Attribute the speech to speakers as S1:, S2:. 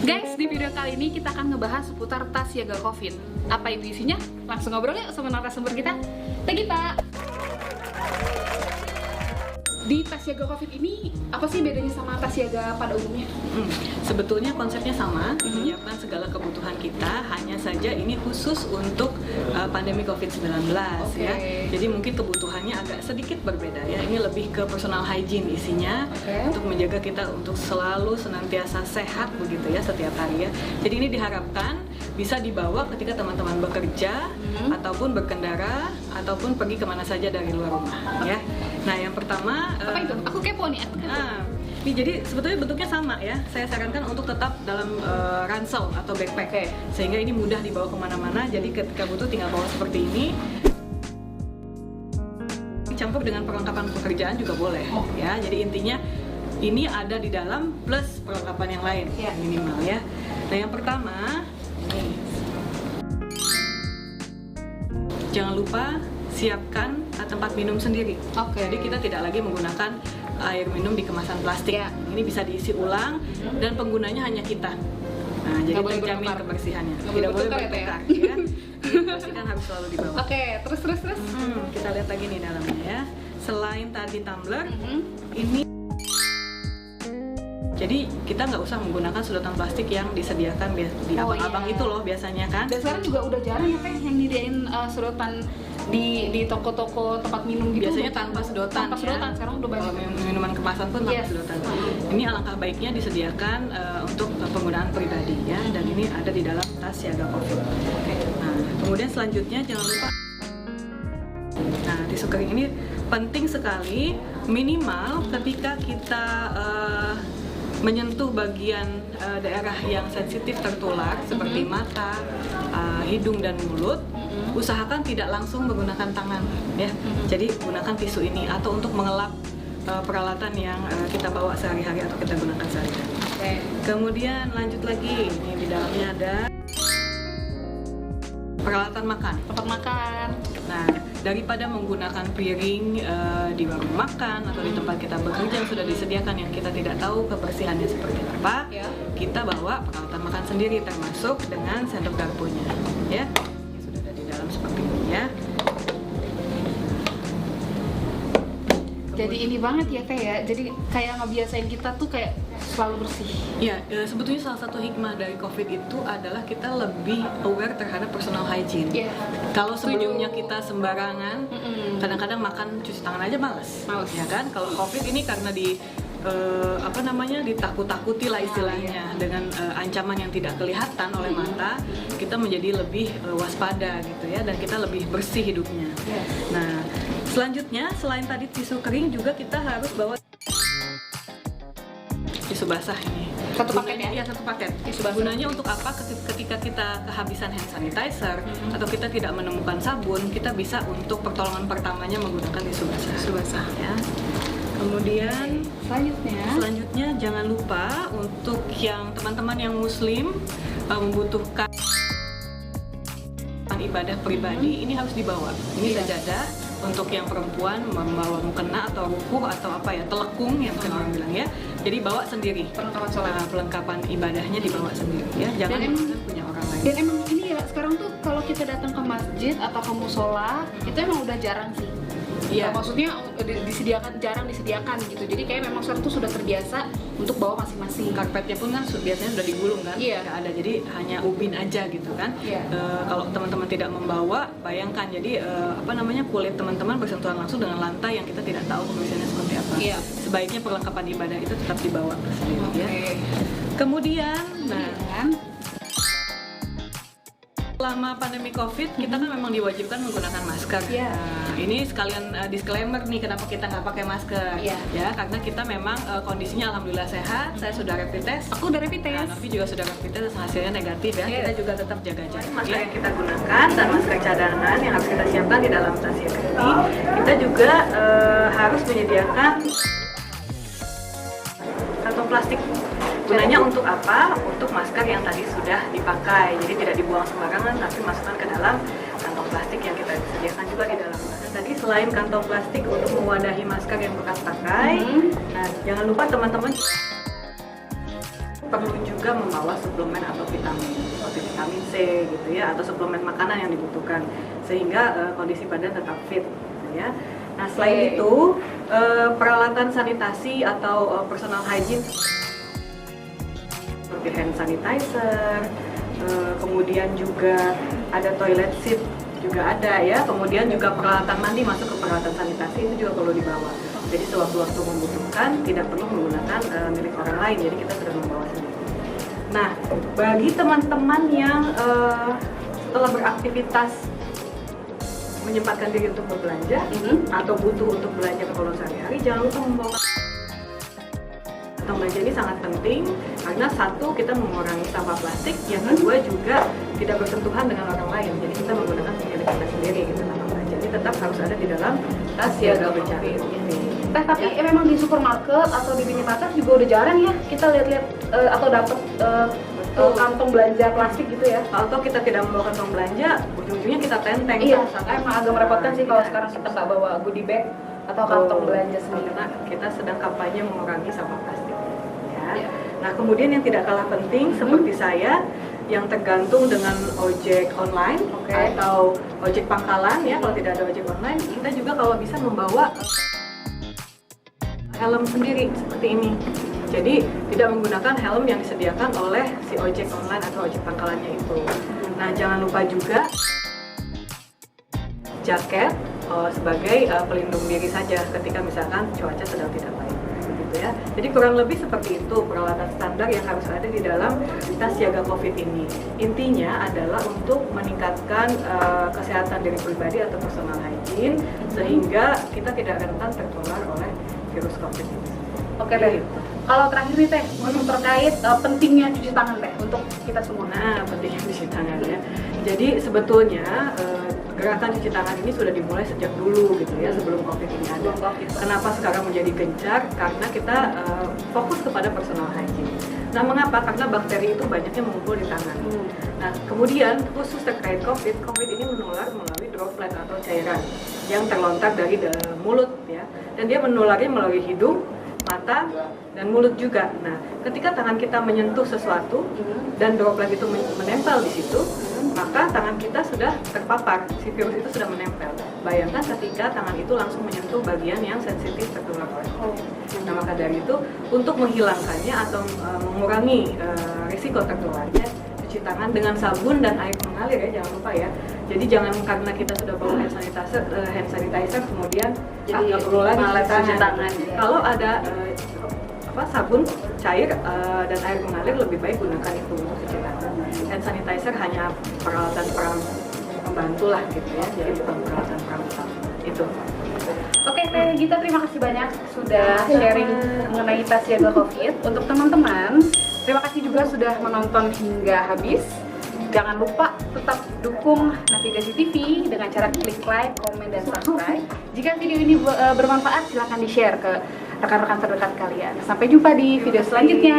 S1: Guys, di video kali ini kita akan ngebahas seputar tas siaga COVID. Apa itu isinya? Langsung ngobrol yuk sama narasumber kita. Thank you, Pak. Di tas siaga COVID ini, apa sih bedanya sama tas siaga pada umumnya?
S2: Sebetulnya konsepnya sama, menyiapkan segala kebutuhan kita, hanya saja ini khusus untuk pandemi COVID-19 ya. Jadi mungkin kebutuhannya agak sedikit berbeda ya. Ini lebih ke personal hygiene isinya, untuk menjaga kita untuk selalu senantiasa sehat begitu ya setiap hari ya. Jadi ini diharapkan bisa dibawa ketika teman-teman bekerja, ataupun berkendara, ataupun pergi kemana saja dari luar rumah ya. Nah yang pertama,
S1: Apa itu? Aku kepo nih.
S2: ini jadi sebetulnya bentuknya sama ya. Saya sarankan untuk tetap dalam ransel atau backpack, sehingga ini mudah dibawa kemana-mana. Jadi ketika butuh tinggal bawa seperti ini. Campur dengan perlengkapan pekerjaan juga boleh ya. Jadi intinya ini ada di dalam plus perlengkapan yang lain minimal ya. Nah yang pertama, jangan lupa siapkan tempat minum sendiri. Jadi kita tidak lagi menggunakan air minum di kemasan plastik. Ini bisa diisi ulang dan penggunanya hanya kita. Nah, jadi terjamin kebersihannya. Tidak boleh bertukar ya. Pastikan harus selalu dibawa.
S1: Terus.
S2: Kita lihat lagi nih dalamnya ya. Selain tadi tumbler, ini jadi kita nggak usah menggunakan sedotan plastik yang disediakan di abang-abang itu loh biasanya kan.
S1: Dan sekarang juga udah jarang ya Teh yang nyediain sedotan di toko-toko tempat minum gitu.
S2: Biasanya tanpa sedotan.
S1: Sekarang udah banyak.
S2: Kalau minuman kemasan pun tanpa sedotan. Ini alangkah baiknya disediakan untuk penggunaan pribadi ya. Dan ini ada di dalam tas siaga COVID. Nah, kemudian selanjutnya jangan lupa. Nah, tisu kering ini penting sekali, minimal ketika kita menyentuh bagian daerah yang sensitif tertular seperti mata, hidung dan mulut, usahakan tidak langsung menggunakan tangan ya. Jadi gunakan tisu ini atau untuk mengelap peralatan yang kita bawa sehari-hari atau kita gunakan sehari-hari. Kemudian lanjut lagi, ini di dalamnya ada peralatan makan.
S1: Tempat makan.
S2: Nah, daripada menggunakan piring di warung makan atau di tempat kita bekerja yang sudah disediakan yang kita tidak tahu kebersihannya seperti apa, kita bawa peralatan makan sendiri termasuk dengan sendok garpunya, ya. Ini sudah ada di dalam seperti ini ya.
S1: Jadi ini banget ya Teh ya. Jadi kayak ngebiasain kita tuh kayak selalu bersih.
S2: Ya, sebetulnya salah satu hikmah dari COVID itu adalah kita lebih aware terhadap personal hygiene. Kalau sebelumnya kita sembarangan, kadang-kadang makan cuci tangan aja males. Ya kan? Kalau COVID ini karena ditakut-takuti lah istilahnya dengan ancaman yang tidak kelihatan oleh mata, kita menjadi lebih waspada gitu ya, dan kita lebih bersih hidupnya. Nah, selanjutnya selain tadi tisu kering juga kita harus bawa tisu basah ini.
S1: Satu paket ya?
S2: Iya, satu paket.
S1: Tisu basah.
S2: Gunanya untuk apa? Ketika kita kehabisan hand sanitizer atau kita tidak menemukan sabun, kita bisa untuk pertolongan pertamanya menggunakan tisu basah. Tisu basah ya. Kemudian selanjutnya jangan lupa untuk yang teman-teman yang muslim membutuhkan ibadah pribadi, ini harus dibawa. Ini sajadah. Untuk yang perempuan membawa mukena atau rukuh atau apa ya, telekung yang orang bilang ya. Jadi bawa sendiri. Perlengkapan ibadahnya dibawa sendiri ya. Jangan punya orang lain.
S1: Dan emang ini ya sekarang tuh kalau kita datang ke masjid atau ke musola itu emang udah jarang sih. Maksudnya jarang disediakan gitu. Jadi kayak memang sekarang tuh sudah terbiasa untuk bawa masing-masing.
S2: Karpetnya pun kan biasanya sudah digulung kan, nggak ada. Jadi hanya ubin aja gitu kan. Kalau teman-teman tidak membawa, bayangkan jadi kulit teman-teman bersentuhan langsung dengan lantai yang kita tidak tahu kebersihannya seperti apa. Sebaiknya perlengkapan ibadah itu tetap dibawa sendiri ya. Kemudian, selama pandemi COVID, kita kan memang diwajibkan menggunakan masker. Nah, ini sekalian disclaimer nih, kenapa kita nggak pakai masker? Ya, karena kita memang kondisinya alhamdulillah sehat. Saya sudah rapid test.
S1: Aku udah rapid test.
S2: Novi juga sudah rapid test, hasilnya negatif ya. Kita juga tetap jaga jarak. Masker yang kita gunakan dan masker cadangan yang harus kita siapkan di dalam tas ini. Kita juga harus menyediakan kantong plastik. Gunanya untuk apa? Untuk masker yang tadi sudah dipakai. Jadi tidak dibuang sembarangan, tapi masukkan ke dalam kantong plastik yang kita sediakan juga di dalam. Tadi selain kantong plastik untuk mewadahi masker yang bekas pakai, nah jangan lupa teman-teman perlu juga membawa suplemen atau vitamin seperti vitamin C gitu ya, atau suplemen makanan yang dibutuhkan sehingga kondisi badan tetap fit gitu ya. Nah selain itu peralatan sanitasi atau personal hygiene seperti hand sanitizer, kemudian juga ada toilet seat juga ada ya, kemudian juga peralatan mandi masuk ke peralatan sanitasi itu juga perlu dibawa. Jadi sewaktu-waktu membutuhkan tidak perlu menggunakan milik orang lain, jadi kita sudah membawa sendiri. Nah, bagi teman-teman yang setelah beraktivitas menyempatkan diri untuk berbelanja atau butuh untuk belanja keperluan sehari-hari, jangan lupa membawa kantong belanja. Ini sangat penting karena satu, kita mengurangi sampah plastik, yang kedua juga tidak bersentuhan dengan orang lain, jadi kita menggunakan milik kita sendiri gitu sampah belanja. Ini tetap harus ada di dalam tas siaga bencana ini.
S1: Tapi memang di supermarket atau di mini pasar juga udah jarang ya kita lihat-lihat atau dapat kantong belanja plastik gitu ya.
S2: Atau kita tidak membawa kantong belanja, ujung-ujungnya kita tenteng.
S1: Iya, emang agak merepotkan sih kalau sekarang kita nggak bawa goodie bag atau kantong belanja sendiri.
S2: Karena kita sedang kampanye mengurangi sampah plastik. Ya. Nah, kemudian yang tidak kalah penting seperti saya yang tergantung dengan ojek online atau ojek pangkalan ya, kalau tidak ada ojek online, kita juga kalau bisa membawa helm sendiri seperti ini. Jadi tidak menggunakan helm yang disediakan oleh si ojek online atau ojek pangkalannya itu. Nah, jangan lupa juga jaket sebagai pelindung diri saja ketika misalkan cuaca sedang tidak baik. Gitu ya. Jadi kurang lebih seperti itu peralatan standar yang harus ada di dalam tas siaga COVID ini. Intinya adalah untuk meningkatkan kesehatan diri pribadi atau personal hygiene sehingga kita tidak rentan tertular oleh virus COVID ini.
S1: Oke deh. Kalau terakhir nih Teh, terkait pentingnya cuci tangan Teh untuk kita semua.
S2: Nah, pentingnya cuci tangan ya. Jadi sebetulnya gerakan cuci tangan ini sudah dimulai sejak dulu gitu ya, sebelum COVID ini ada. Kenapa sekarang menjadi gencar? Karena kita fokus kepada personal hygiene. Nah, mengapa? Karena bakteri itu banyaknya mengumpul di tangan. Nah, kemudian khusus terkait COVID ini menular melalui droplet atau cairan yang terlontar dari mulut ya, dan dia menularnya melalui hidung, mata, dan mulut juga. Nah, ketika tangan kita menyentuh sesuatu dan droplet itu menempel di situ, maka tangan kita sudah terpapar, si virus itu sudah menempel. Bayangkan ketika tangan itu langsung menyentuh bagian yang sensitif tertular oleh COVID. Nah, maka dari itu untuk menghilangkannya atau mengurangi risiko tertularnya, cuci tangan dengan sabun dan air mengalir ya, jangan lupa ya. Jadi jangan karena kita sudah bawa hand sanitizer kemudian nggak perlu lagi cuci tangan. Kalau ada sabun cair dan air mengalir, lebih baik gunakan itu untuk cuci tangan. Hand sanitizer hanya peralatan pembantu lah gitu ya, jadi bukan peralatan utama. Itu.
S1: Oke Teh Gita, terima kasih banyak sudah sharing mengenai tas siaga COVID. Untuk teman-teman, terima kasih juga sudah menonton hingga habis. Jangan lupa tetap dukung Navigasi TV dengan cara klik like, komen, dan subscribe. Jika video ini bermanfaat, silahkan di-share ke rekan-rekan terdekat kalian. Sampai jumpa di video selanjutnya.